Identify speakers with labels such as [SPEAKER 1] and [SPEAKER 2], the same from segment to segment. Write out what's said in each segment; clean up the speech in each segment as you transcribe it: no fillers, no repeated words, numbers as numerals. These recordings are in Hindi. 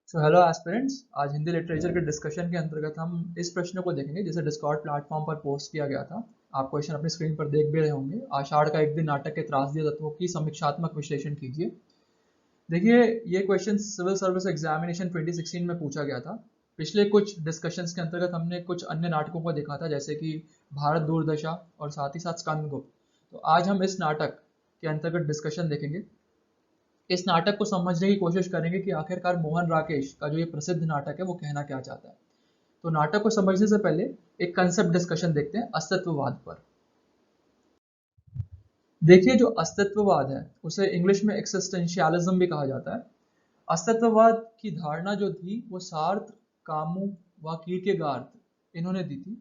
[SPEAKER 1] So hello aspirants. आज हिंदी लिटरेचर के डिस्कशन के अंतर्गत हम इस प्रश्न को देखेंगे जिसे डिस्कॉर्ड प्लेटफॉर्म पर पोस्ट किया गया था। आप क्वेश्चन अपनी स्क्रीन पर देख भी रहे होंगे। आषाढ़ का एक दिन नाटक के त्रासदी तत्वों की समीक्षात्मक विश्लेषण कीजिए। देखिए, ये क्वेश्चन सिविल सर्विस एग्जामिनेशन 2016 में पूछा गया था। पिछले कुछ डिस्कशंस के अंतर्गत हमने कुछ अन्य नाटकों को देखा था, जैसे कि भारत दूरदशा और साथ ही साथ स्कंदगुप्त। तो आज हम इस नाटक के अंतर्गत डिस्कशन देखेंगे। इस नाटक को समझने की कोशिश करेंगे कि आखिरकार मोहन राकेश का जो ये प्रसिद्ध नाटक है वो कहना क्या चाहता है। तो नाटक को समझने से पहले एक कंसेप्ट डिस्कशन देखते हैं अस्तित्ववाद पर। देखिए, जो अस्तित्ववाद है उसे इंग्लिश में एक्सिस्टेंशियलिज्म भी कहा जाता है। अस्तित्ववाद की धारणा जो थी वो सार्त्र, कामू व कीर्केगार्ड इन्होंने दी थी।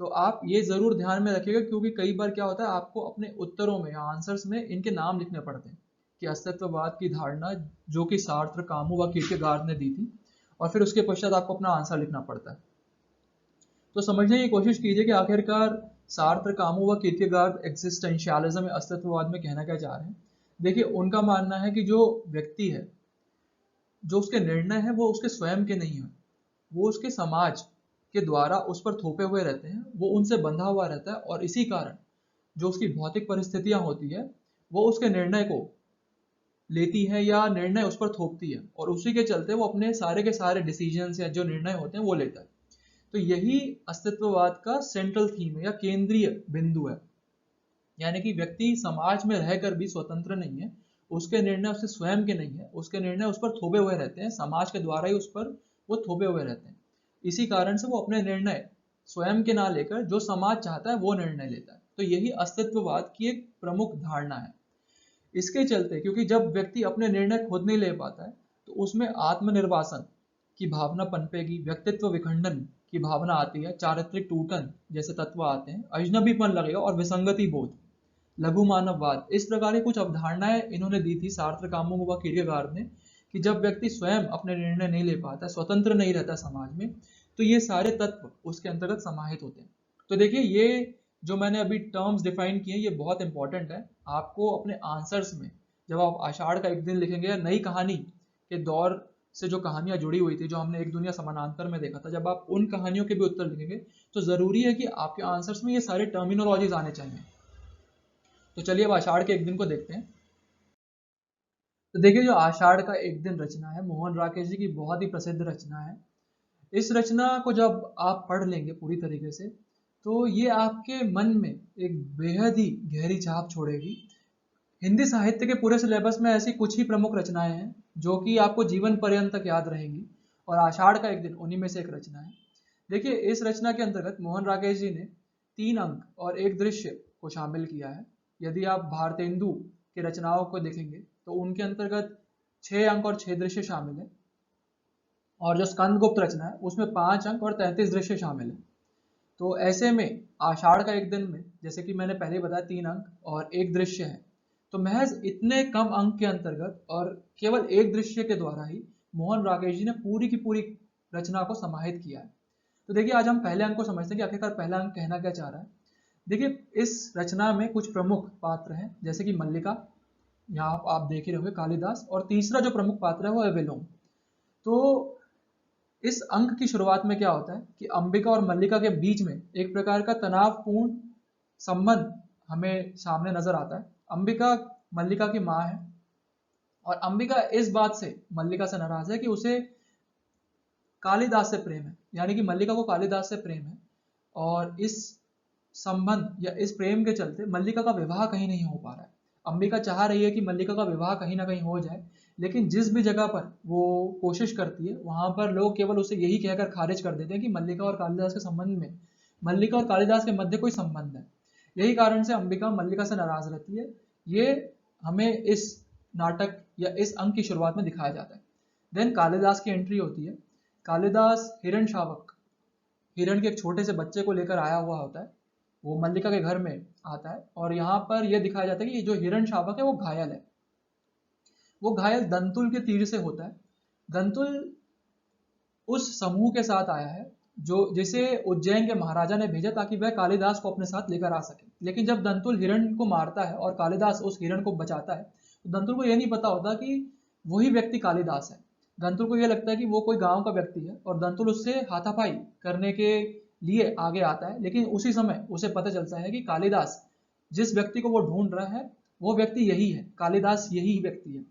[SPEAKER 1] तो आप ये जरूर ध्यान में रखिएगा, क्योंकि कई बार क्या होता है आपको अपने उत्तरों में या आंसर्स में इनके नाम लिखने पड़ते हैं कि अस्तित्ववाद की धारणा जो कि सार्त्र, कामू व कीर्केगार्ड ने दी थी, और फिर उसके पश्चात आपको अपना आंसर लिखना पड़ता है। तो समझने की कोशिश कीजिए कि आखिरकार सार्त्र, कामू व किर्केगार्ड एक्सिस्टेंशियलिज्म या अस्तित्ववाद में कहना क्या चाह रहे हैं। देखिए, उनका मानना है कि जो व्यक्ति है, जो उसके निर्णय है वो उसके स्वयं के नहीं है, वो उसके समाज के द्वारा उस पर थोपे हुए रहते हैं, वो उनसे बंधा हुआ रहता है, और इसी कारण जो उसकी भौतिक परिस्थितियां होती है वो उसके निर्णय को लेती है या निर्णय उस पर थोपती है, और उसी के चलते वो अपने सारे के सारे डिसीजंस या जो निर्णय होते हैं वो लेता है। तो यही अस्तित्ववाद का सेंट्रल थीम है या केंद्रीय बिंदु है। यानी कि व्यक्ति समाज में रहकर भी स्वतंत्र नहीं है, उसके निर्णय उसके स्वयं के नहीं है, उसके निर्णय उस पर थोपे हुए रहते हैं, समाज के द्वारा ही उस पर वो थोपे हुए रहते हैं। इसी कारण से वो अपने निर्णय स्वयं के ना लेकर जो समाज चाहता है वो निर्णय लेता है। तो यही अस्तित्ववाद की एक प्रमुख धारणा है। इसके चलते, क्योंकि जब व्यक्ति अपने निर्णय खुद नहीं ले पाता है, तो उसमें आत्मनिर्वासन की भावना पनपेगी, व्यक्तित्व विखंडन की भावना आती है, चारित्रिक टूटन जैसे तत्व आते हैं, अजनबीपन लगेगा और विसंगति बोध, लघु मानववाद, इस प्रकार की कुछ अवधारणाएं इन्होंने दी थी सार्त्र, कामुक व किर्केगार्ड ने, कि जब व्यक्ति स्वयं अपने निर्णय नहीं ले पाता, स्वतंत्र नहीं रहता समाज में, तो ये सारे तत्व उसके अंतर्गत समाहित होते हैं। तो देखिए, ये जो मैंने अभी टर्म्स डिफाइन किए ये बहुत इंपॉर्टेंट है। आपको अपने आंसर्स में जब आप आषाढ़ का एक दिन लिखेंगे या नई कहानी के दौर से जो कहानियां जुड़ी हुई थी, जो हमने एक दुनिया समानांतर में देखा था, जब आप उन कहानियों के भी उत्तर लिखेंगे तो जरूरी है कि आपके आंसर्स में ये सारे टर्मिनोलॉजीज आने चाहिए। तो चलिए अब आषाढ़ के एक दिन को देखते हैं। तो देखिए, जो आषाढ़ का एक दिन रचना है मोहन राकेश जी की, बहुत ही प्रसिद्ध रचना है। इस रचना को जब आप पढ़ लेंगे पूरी तरीके से, तो ये आपके मन में एक बेहद ही गहरी छाप छोड़ेगी। हिंदी साहित्य के पूरे सिलेबस में ऐसी कुछ ही प्रमुख रचनाएं हैं जो कि आपको जीवन पर्यंत तक याद रहेंगी, और आषाढ़ का एक दिन उन्हीं में से एक रचना है। देखिए, इस रचना के अंतर्गत मोहन राकेश जी ने 3 अंक और एक दृश्य को शामिल किया है। यदि आप भारतेंदु की रचनाओं को देखेंगे तो उनके अंतर्गत 6 अंक और 6 दृश्य शामिल है, और जो स्कंदगुप्त रचना है उसमें 5 अंक और 33 दृश्य शामिल है। तो ऐसे में आषाढ़ का एक दिन में, जैसे कि मैंने पहले बताया, 3 अंक और एक दृश्य है। तो महज इतने कम अंक के अंतर्गत और केवल एक दृश्य के द्वारा ही मोहन राकेश जी ने पूरी की पूरी रचना को समाहित किया है। तो देखिए, आज हम पहले अंक को समझते हैं कि आखिरकार पहला अंक कहना क्या चाह रहा है। देखिए, इस रचना में कुछ प्रमुख पात्र हैं, जैसे कि मल्लिका, यहाँ आप देख ही रहोगे, कालिदास, और तीसरा जो प्रमुख पात्र है वो है विलोम। तो इस अंक की शुरुआत में क्या होता है कि अंबिका और मल्लिका के बीच में एक प्रकार का तनावपूर्ण संबंध हमें सामने नजर आता है। अंबिका मल्लिका की माँ है, और अंबिका इस बात से मल्लिका से नाराज है कि उसे कालिदास से प्रेम है, यानी कि मल्लिका को कालिदास से प्रेम है, और इस संबंध या इस प्रेम के चलते मल्लिका का विवाह कहीं नहीं हो पा रहा है। अंबिका चाह रही है कि मल्लिका का विवाह कहीं ना कहीं हो जाए, लेकिन जिस भी जगह पर वो कोशिश करती है वहां पर लोग केवल उसे यही कहकर खारिज कर देते हैं कि मल्लिका और कालिदास के संबंध में, मल्लिका और कालिदास के मध्य कोई संबंध है। यही कारण से अंबिका मल्लिका से नाराज रहती है। ये हमें इस नाटक या इस अंक की शुरुआत में दिखाया जाता है। देन कालिदास की एंट्री होती है। कालिदास हिरण शावक, हिरण के एक छोटे से बच्चे को लेकर आया हुआ होता है। वो मल्लिका के घर में आता है, और यहाँ पर यह दिखाया जाता है कि ये जो हिरण शावक है वो घायल है। वो घायल दंतुल के तीर से होता है। दंतुल उस समूह के साथ आया है जो जिसे उज्जैन के महाराजा ने भेजा ताकि वह कालिदास को अपने साथ लेकर आ सके। लेकिन जब दंतुल हिरण को मारता है और कालिदास उस हिरण को बचाता है, तो दंतुल को यह नहीं पता होता कि वही व्यक्ति कालिदास है। दंतुल को ये लगता है कि वो कोई गांव का व्यक्ति है और दंतुल उससे हाथापाई करने के लिए आगे आता है, लेकिन उसी समय उसे पता चलता है कि कालिदास जिस व्यक्ति को वो ढूंढ रहा है वो व्यक्ति यही है, कालिदास यही व्यक्ति है।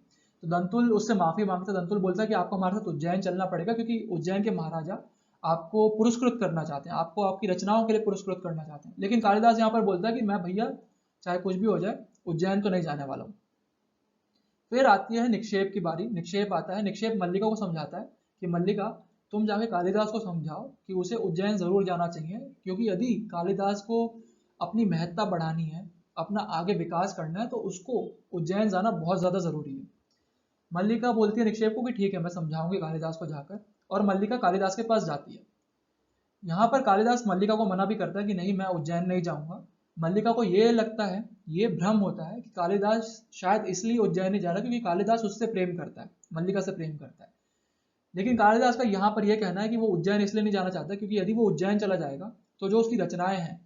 [SPEAKER 1] तो दंतुल उससे माफी मांगता है। दंतुल बोलता है कि आपको हमारे साथ उज्जैन चलना पड़ेगा, क्योंकि उज्जैन के महाराजा आपको पुरस्कृत करना चाहते हैं, आपको आपकी रचनाओं के लिए पुरस्कृत करना चाहते हैं। लेकिन कालिदास यहाँ पर बोलता है कि मैं भैया चाहे कुछ भी हो जाए उज्जैन तो नहीं जाने वाला हूँ। फिर आती है निक्षेप की बारी। निक्षेप आता है। निक्षेप मल्लिका को समझाता है कि मल्लिका तुम जाके कालिदास को समझाओ कि उसे उज्जैन जरूर जाना चाहिए, क्योंकि यदि कालिदास को अपनी महत्ता बढ़ानी है, अपना आगे विकास करना है, तो उसको उज्जैन जाना बहुत ज्यादा जरूरी है। मल्लिका बोलती है निक्षेप को कि ठीक है मैं समझाऊंगी कालिदास को जाकर, और मल्लिका कालिदास के पास जाती है। यहाँ पर कालिदास मल्लिका को मना भी करता है कि नहीं मैं उज्जैन नहीं जाऊंगा। मल्लिका को ये लगता है, ये भ्रम होता है कि कालिदास शायद इसलिए उज्जैन नहीं जा रहा क्योंकि कालिदास उससे प्रेम करता है, मल्लिका से प्रेम करता है। लेकिन कालिदास का यहाँ पर यह कहना है कि वो उज्जैन इसलिए नहीं जाना चाहता क्योंकि यदि वो उज्जैन चला जाएगा तो जो उसकी रचनाएं हैं,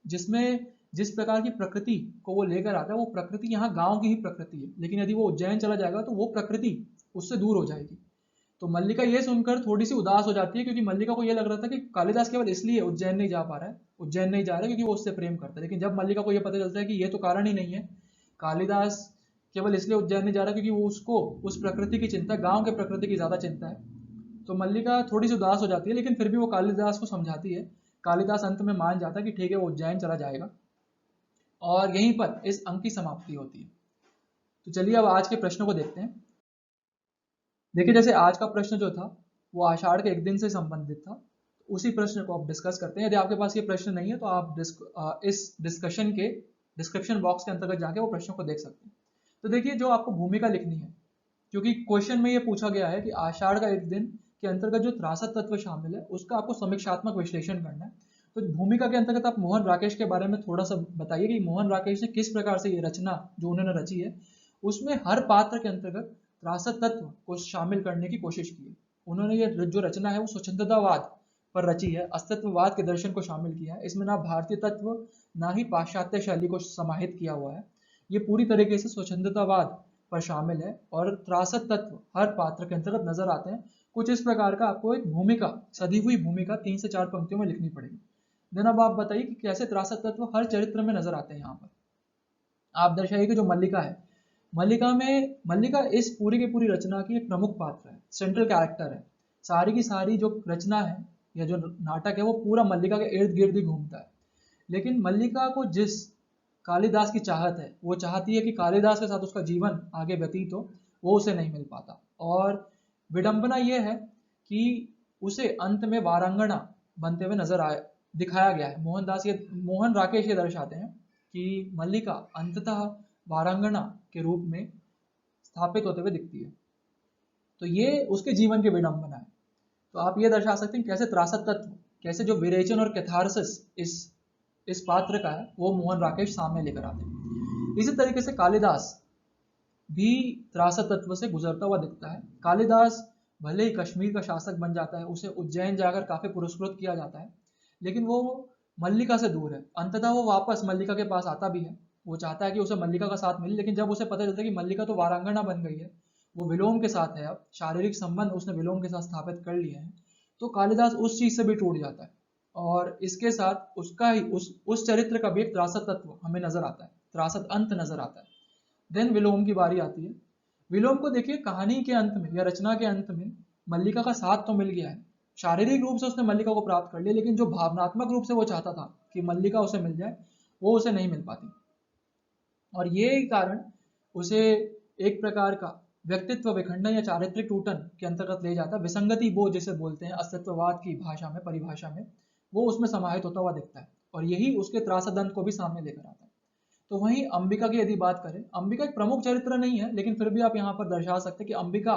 [SPEAKER 1] जिसमें जिस प्रकार की प्रकृति को वो लेकर आता है, वो प्रकृति यहाँ गांव की ही प्रकृति है, लेकिन यदि वो उज्जैन चला जाएगा तो वो प्रकृति उससे दूर हो जाएगी। तो मल्लिका ये सुनकर थोड़ी सी उदास हो जाती है, क्योंकि मल्लिका को ये लग रहा था कि कालिदास केवल इसलिए उज्जैन नहीं जा पा रहा है, उज्जैन नहीं जा रहा है क्योंकि वो उससे प्रेम करता है। लेकिन जब मल्लिका को ये पता चलता है कि ये तो कारण ही नहीं है, कालिदास केवल इसलिए उज्जैन नहीं जा रहा क्योंकि वो उसको उस प्रकृति की चिंता, गांव के प्रकृति की ज्यादा चिंता है, तो मल्लिका थोड़ी सी उदास हो जाती है। लेकिन फिर भी वो कालिदास को समझाती है। कालिदास अंत में मान जाता है कि ठीक है वो उज्जैन चला जाएगा, और यहीं पर इस अंक की समाप्ति होती है। तो चलिए अब आज के प्रश्नों को देखते हैं। देखिए जैसे आज का प्रश्न जो था वो आषाढ़ के एक दिन से संबंधित था, उसी प्रश्न को आप डिस्कस करते हैं। यदि आपके पास ये प्रश्न नहीं है तो आप इस डिस्कशन के डिस्क्रिप्शन बॉक्स के अंतर्गत जाके वो प्रश्नों को देख सकते हैं। तो देखिए जो आपको भूमिका लिखनी है, क्योंकि क्वेश्चन में ये पूछा गया है कि आषाढ़ का एक दिन के अंतर्गत जो त्रासद तत्व शामिल है उसका आपको समीक्षात्मक विश्लेषण करना है। तो भूमिका के अंतर्गत आप मोहन राकेश के बारे में थोड़ा सा बताइए कि मोहन राकेश ने किस प्रकार से ये रचना जो उन्होंने रची है उसमें हर पात्र के अंतर्गत त्रासद तत्व को शामिल करने की कोशिश की है। उन्होंने ये जो रचना है वो स्वच्छंदतावाद पर रची है, अस्तित्ववाद के दर्शन को शामिल किया है। इसमें ना भारतीय तत्व ना ही पाश्चात्य शैली को समाहित किया हुआ है। ये पूरी तरीके से स्वच्छंदतावाद पर शामिल है, और त्रासद तत्व हर पात्र के अंतर्गत नजर आते हैं। कुछ इस प्रकार का आपको एक भूमिका, सदी हुई भूमिका 3 से 4 पंक्तियों में लिखनी पड़ेगी। देन अब आप बताइए कि कैसे त्रासद तत्व हर चरित्र में नजर आते हैं। यहाँ पर आप दर्शाइए कि जो मल्लिका है, मल्लिका इस पूरी की पूरी रचना की एक प्रमुख पात्र है, सेंट्रल कैरेक्टर है। सारी की सारी जो रचना है या जो नाटक है वो पूरा मल्लिका के इर्द गिर्द ही घूमता है। लेकिन मल्लिका को जिस कालिदास की चाहत है, वो चाहती है कि कालिदास के साथ उसका जीवन आगे व्यतीत हो, वो उसे नहीं मिल पाता। और विडंबना ये है कि उसे अंत में वारांगना बनते हुए दिखाया गया है। मोहन राकेश ये दर्शाते हैं कि मल्लिका अंततः वारांगना के रूप में स्थापित होते हुए दिखती है। तो ये उसके जीवन की विडंबना है। तो आप ये दर्शा सकते हैं कैसे त्रासद तत्व, कैसे जो विरेचन और कैथारसिस इस पात्र का है वो मोहन राकेश सामने लेकर आते हैं। इसी तरीके से कालिदास भी त्रासद तत्व से गुजरता हुआ दिखता है। कालिदास भले ही कश्मीर का शासक बन जाता है, उसे उज्जैन जाकर काफी पुरस्कृत किया जाता है, लेकिन वो मल्लिका से दूर है। अंततः वो वापस मल्लिका के पास आता भी है, वो चाहता है कि उसे मल्लिका का साथ मिले, लेकिन जब उसे पता चलता है कि मल्लिका तो वारांगना बन गई है, वो विलोम के साथ है, अब शारीरिक संबंध उसने विलोम के साथ स्थापित कर लिए हैं, तो कालिदास उस चीज से भी टूट जाता है। और इसके साथ उसका ही उस चरित्र का भी एक त्रासद तत्व हमें नजर आता है, त्रासद अंत नजर आता है। देन विलोम की बारी आती है। विलोम को देखिए कहानी के अंत में या रचना के अंत में मल्लिका का साथ तो मिल गया है, शारीरिक रूप से उसने मल्लिका को प्राप्त कर लिया, लेकिन जो भावनात्मक रूप से वो चाहता था कि मल्लिका उसे मिल जाए, वो उसे नहीं मिल पाती। और ये कारण उसे एक प्रकार का व्यक्तित्व विखंडन या चारित्रिक टूटन के अंतर्गत ले जाता है। विसंगति बोध जिसे बोलते हैं अस्तित्ववाद की भाषा में, परिभाषा में, वो उसमें समाहित होता हुआ दिखता है, और यही उसके त्रासदंत को भी सामने लेकर आता है। तो वहीं अंबिका की यदि बात करें, अंबिका एक प्रमुख चरित्र नहीं है, लेकिन फिर भी आप यहाँ पर दर्शा सकते हैं कि अंबिका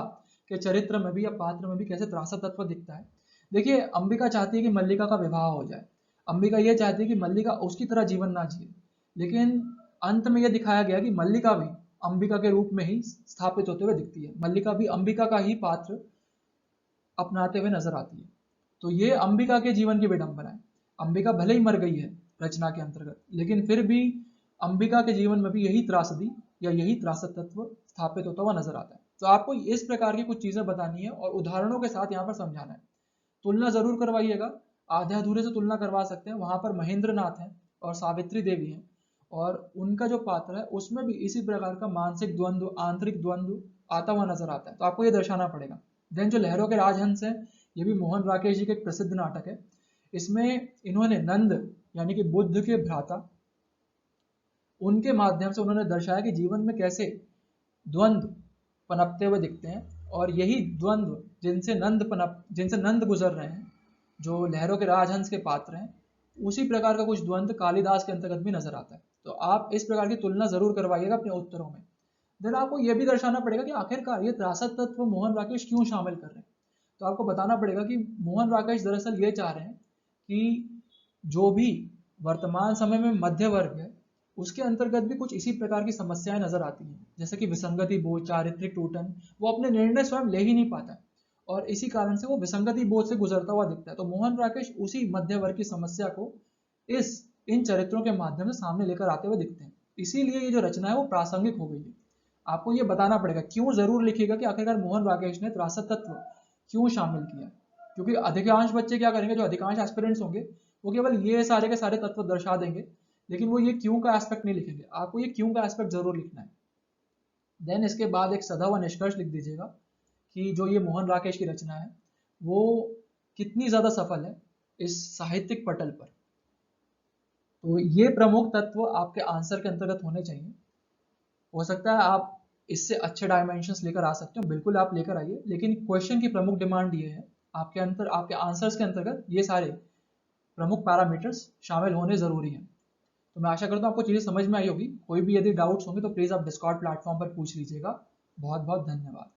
[SPEAKER 1] के चरित्र में भी या पात्र में भी कैसे त्रासद तत्व दिखता है। देखिए अंबिका चाहती है कि मल्लिका का विवाह हो जाए, अंबिका ये चाहती है कि मल्लिका उसकी तरह जीवन ना जिए, लेकिन अंत में यह दिखाया गया कि मल्लिका भी अंबिका के रूप में ही स्थापित होते हुए दिखती है, मल्लिका भी अंबिका का ही पात्र अपनाते हुए नजर आती है। तो ये अंबिका के जीवन की विडंबना है। अंबिका भले ही मर गई है रचना के अंतर्गत, लेकिन फिर भी अंबिका के जीवन में भी यही त्रासदी या यही त्रासद तत्व स्थापित होता हुआ नजर आता है। तो आपको इस प्रकार की कुछ चीजें बतानी है और उदाहरणों के साथ यहाँ पर समझाना है। तुलना जरूर करवाइएगा, आधे अधूरे से तुलना करवा सकते हैं। वहां पर महेंद्र नाथ हैं और सावित्री देवी हैं, और उनका जो पात्र है उसमें भी इसी प्रकार का मानसिक द्वंद्व, आंतरिक द्वंद्व आता हुआ नजर आता है, तो आपको ये दर्शाना पड़ेगा। देन जो लहरों के राजहंस हैं, ये भी मोहन राकेश जी का एक प्रसिद्ध नाटक है। इसमें इन्होंने नंद यानी कि बुद्ध के भ्राता, उनके माध्यम से उन्होंने दर्शाया कि जीवन में कैसे द्वंद्व पनपते हुए दिखते हैं, और यही द्वंद्व जिनसे नंद गुजर रहे हैं, जो लहरों के राजहंस के पात्र हैं, उसी प्रकार का कुछ द्वंद्व कालिदास के अंतर्गत भी नजर आता है। तो आप इस प्रकार की तुलना जरूर करवाइएगा अपने उत्तरों में। देन आपको यह भी दर्शाना पड़ेगा कि आखिरकार ये त्रासद तत्व मोहन राकेश क्यों शामिल कर रहे हैं। तो आपको बताना पड़ेगा कि मोहन राकेश दरअसल ये चाह रहे हैं कि जो भी वर्तमान समय में मध्य वर्ग है, उसके अंतर्गत भी कुछ इसी प्रकार की समस्याएं नजर आती हैं, जैसे कि विसंगति बोध, चारित्रिक टूटन, वो अपने निर्णय स्वयं ले ही नहीं पाता है, और इसी कारण से वो विसंगति बोध से गुजरता हुआ दिखता है। तो मोहन राकेश उसी मध्य वर्ग की समस्या को इन चरित्रों के माध्यम से सामने लेकर आते हुए दिखते हैं। इसीलिए ये जो रचना है वो प्रासंगिक हो गई है। आपको ये बताना पड़ेगा, क्यों जरूर लिखिएगा कि आखिरकार मोहन राकेश ने त्रासद तत्व क्यों शामिल किया। क्योंकि अधिकांश बच्चे क्या करेंगे, जो अधिकांश एस्पिरेंट्स होंगे, वो केवल ये सारे के सारे तत्व दर्शा देंगे, लेकिन वो ये क्यों का एस्पेक्ट नहीं लिखेंगे। आपको ये क्यों का एस्पेक्ट जरूर लिखना है। देन इसके बाद एक सदा हुआ निष्कर्ष लिख दीजिएगा कि जो ये मोहन राकेश की रचना है वो कितनी ज्यादा सफल है इस साहित्यिक पटल पर। तो ये प्रमुख तत्व आपके आंसर के अंतर्गत होने चाहिए। हो सकता है आप इससे अच्छे डायमेंशंस लेकर आ सकते हो, बिल्कुल आप लेकर आइए, लेकिन क्वेश्चन की प्रमुख डिमांड ये है, आपके आंसर्स के अंतर्गत ये सारे प्रमुख पैरामीटर्स शामिल होने जरूरी हैं। तो मैं आशा करता हूँ आपको चीजें समझ में आई होगी। कोई भी यदि डाउट्स होंगे तो प्लीज आप डिस्कॉर्ड प्लेटफॉर्म पर पूछ लीजिएगा। बहुत बहुत धन्यवाद।